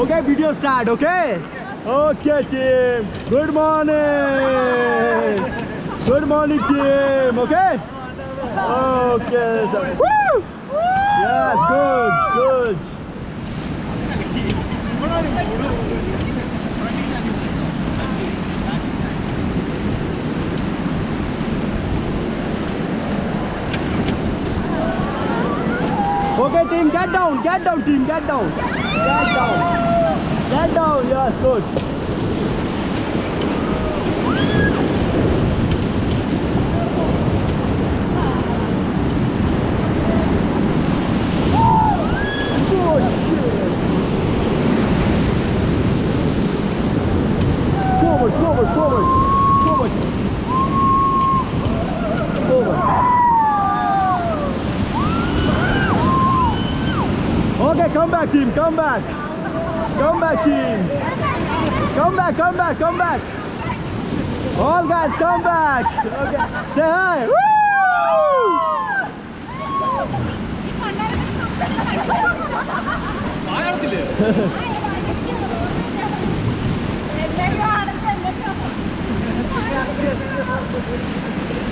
Okay, video start. Okay. Okay, team. Good morning. Good morning, team. Okay. Okay. So, woo! Yes, good, good. Okay, team, get down, team, get down. Get down, yes, good. Good shit. Forward. Okay, come back, team, come back. Come back, team. Come back. All guys, come back. Okay, say hi. Woo!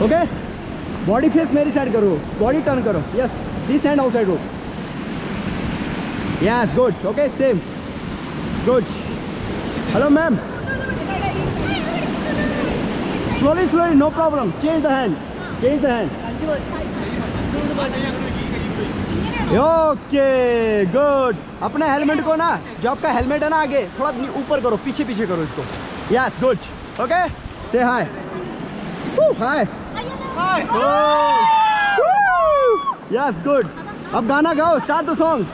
Okay, body face मेरी side करो, body turn करो. Yes, this hand outside rope. Yes, good. Okay, same. Good. Hello, ma'am. Slowly, no problem. Change the hand. Okay, good. अपने helmet को ना, जो आपका helmet है ना आगे थोड़ा ऊपर करो, पीछे करो इसको. Yes, good. Okay, say hi. Woo, hi. Oh. Woo. Yes, good. अब गाना गाओ. Start the song.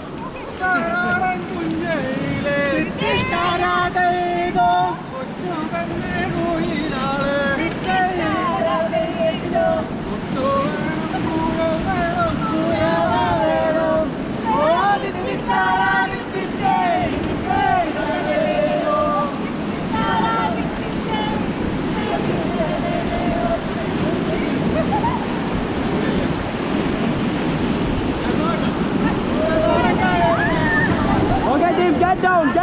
Okay, team, get down.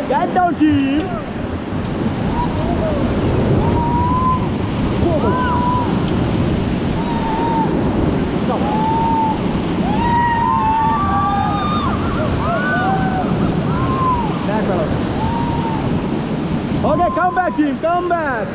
Get down, team. Forward. Stop. Back, fellow. Okay, come back, team. Come back.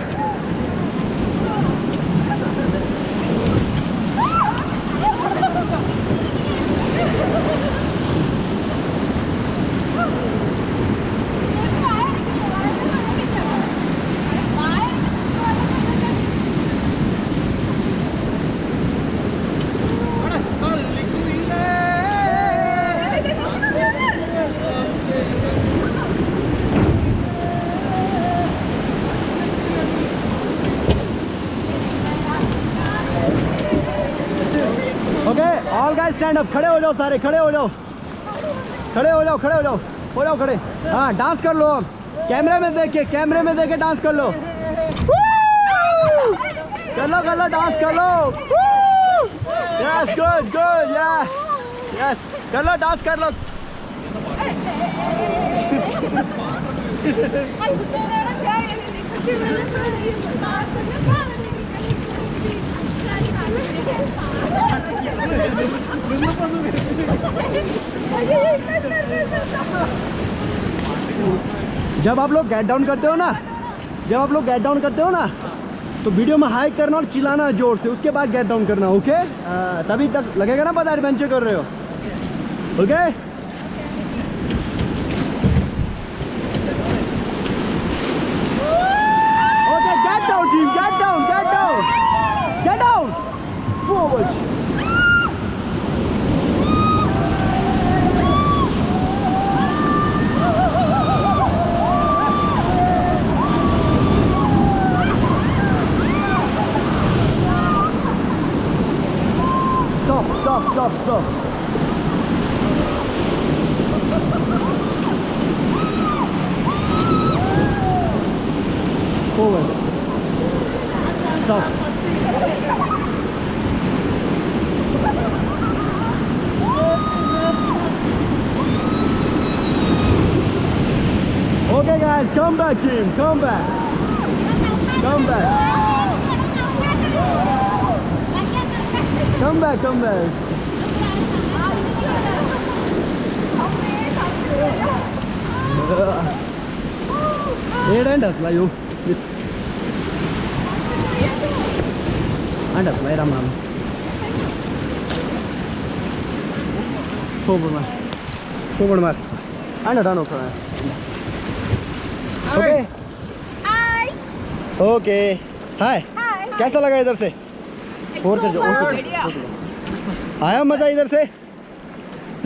All guys stand up. खड़े हो जाओ सारे. खड़े हो जाओ. हो जाओ खड़े. हाँ, डांस कर लो. कैमरे में देख के डांस कर लो. चलो डांस कर लो. Yes, good. Yes, चलो डांस कर लो. जब आप लोग गेट डाउन करते हो ना, तो वीडियो में हाइक करना और चिल्लाना जोर से, उसके बाद गेट डाउन करना. ओके, तभी तक लगेगा ना पता एडवेंचर कर रहे हो. Okay, get down team, get down. Forward. Stop. Forward. Stop. Come back, team. Come back. Come back. Come back. Come back. you. Forward mar. Okay. Hi. Okay. Hi. Hi. कैसा लगा इधर से? और आया मजा इधर से?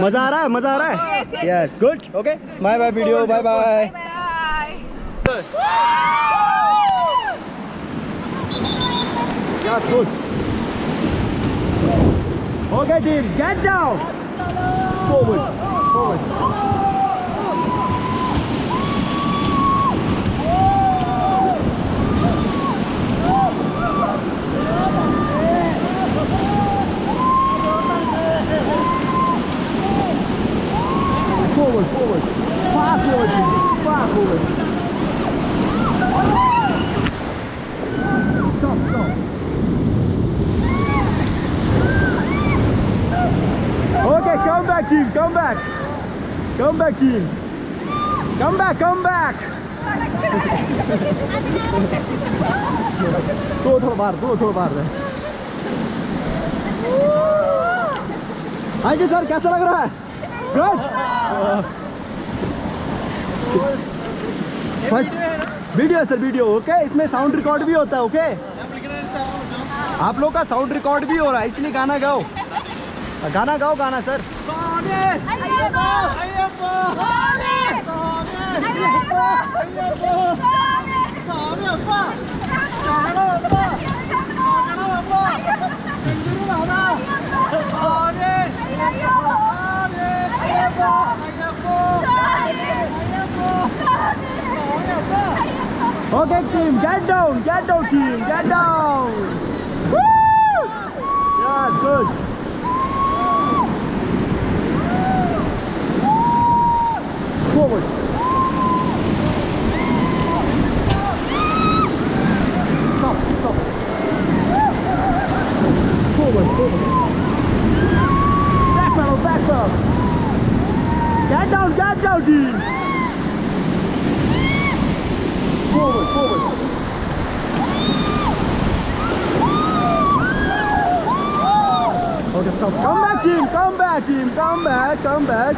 मजा आ रहा है? मजा आ रहा है? Yes. Good. Okay. Bye bye video. Bye bye. Yeah, good. Okay, team, get down. Forward. Forward. Forward, forward. Far forward, team. Far forward. Stop, stop. Okay, come back, team. Come back. Come back, team. Come back, come back. थोड़ा बाहर है। हाँ जी sir, कैसा लग रहा है? Good. Video है sir, video. Okay, इसमें साउंड रिकॉर्ड भी होता है। ओके, आप लोग का साउंड रिकॉर्ड भी हो रहा है, इसलिए गाना गाओ। गाना गाओ, गाना sir. Okay, team, get down, team, get down. Woo! Yeah, good. Forward. Stop, stop. Forward, forward. Back pedal, back pedal. Get down, team. Forward, forward. Okay, stop. Come back, team. Come back, team. Come back, come back.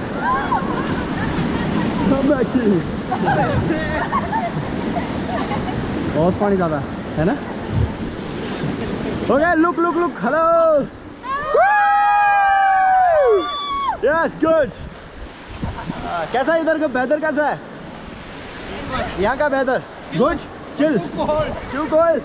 Come back, team. बहुत पानी ज़्यादा है ना? Okay, look, look, look. Hello. Woo! Yes, good. कैसा है इधर का weather कैसा है? यहाँ का weather good, chill, too cold.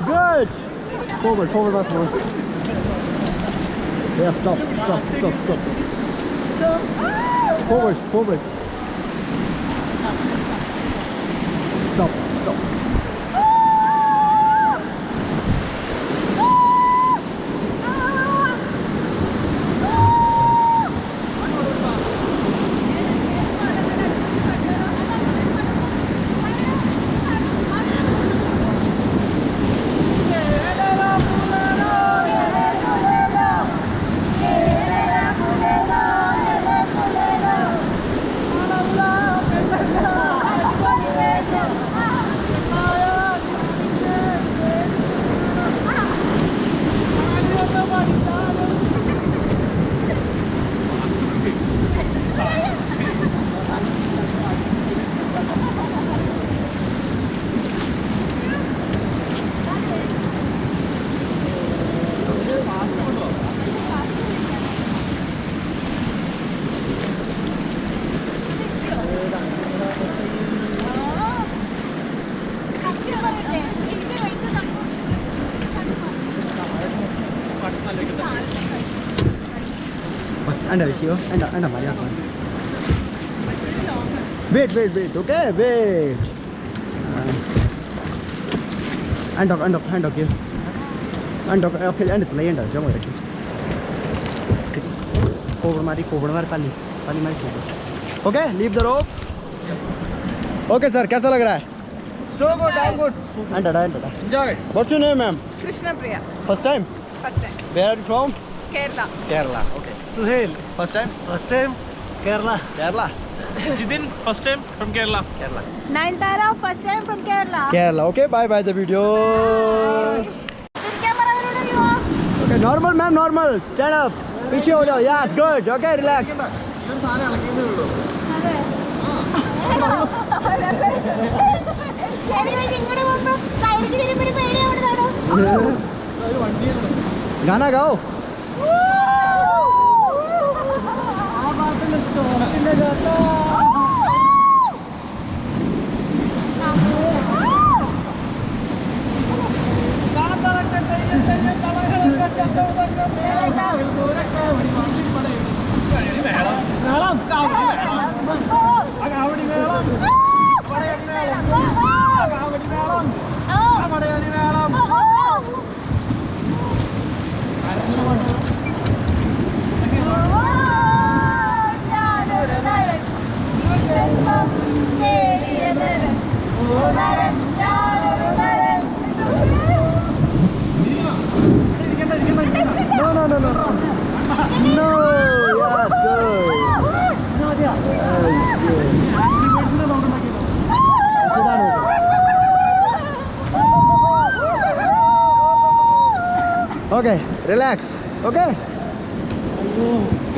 Good. Forward, forward, back, forward. Yeah, stop, stop, stop, stop. Forward, forward. Stop, stop. Anda Shio, anda Maria. Wait, okay, wait. Hand off here. Hand off, okay, end it, end it, jump over. Cover mari, pali mari cover. Okay, leave the rope. Okay sir, कैसा लग रहा है? Slow go, damn good. Anda. Enjoy. What's your name, ma'am? Krishna Priya. First time? First time. Where are you from? Kerala. Kerala, okay. Suhail. First time? First time. Kerala. Kerala? Jidin, first time from Kerala. Kerala. Naintara, first time from Kerala. Kerala, okay, bye the video. Okay, normal ma'am, normal. Stand up. पीछे हो जाओ. Yes, good. Okay, relax. गाना गाओ. No, yes, good. Okay, relax. Okay.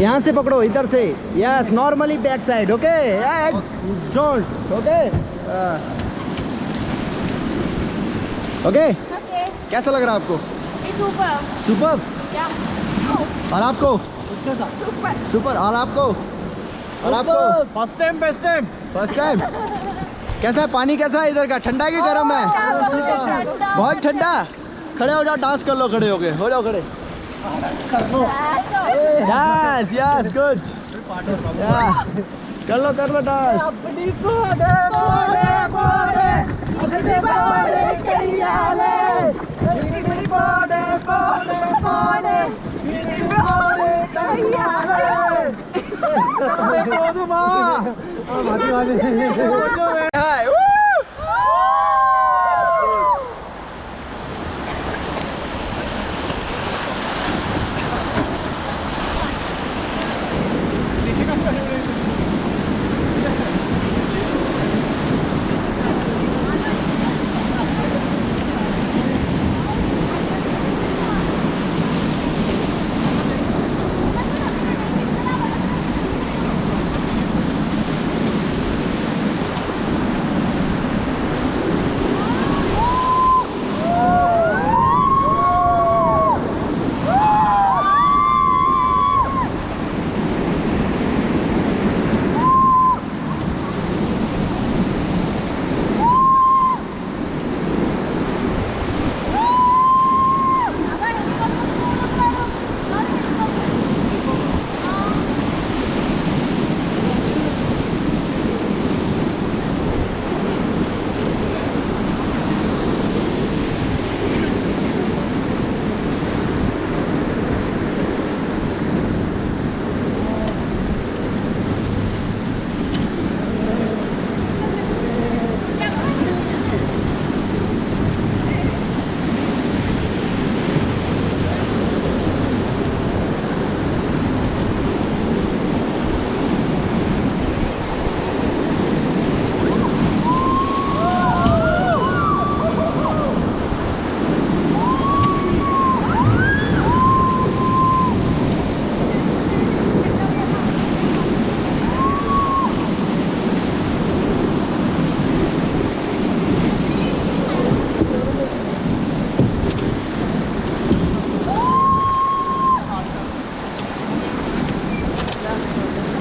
यहाँ से पकड़ो, इधर से. Yes, normally back side. Okay. Yeah, don't. Okay. Okay. Okay. कैसा लग रहा है आपको? It's super. सुपर. Yeah. और आपको? Super. सुपर. और आपको? First time, best time. First time. कैसा है पानी? कैसा है इधर का? ठंडा की गर्म है? बहुत ठंडा. खड़े हो जाओ, डांस कर लो. खड़े हो गए, हो जाओ खड़े. Yes, good. Yeah. कर लो डांस. Hi, woo!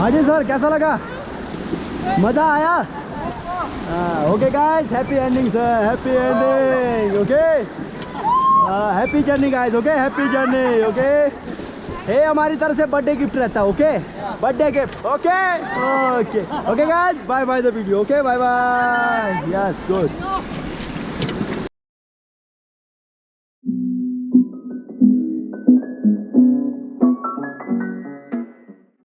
हाँ जी सर, कैसा लगा? मज़ा आया? Okay guys, happy ending sir, happy ending. Okay, happy journey guys. Okay, happy journey. Okay. ये हमारी तरफ से बर्थडे गिफ्ट रहता है. Okay, birthday gift. Okay okay okay guys, bye bye the video. Okay, bye bye. Yes, good.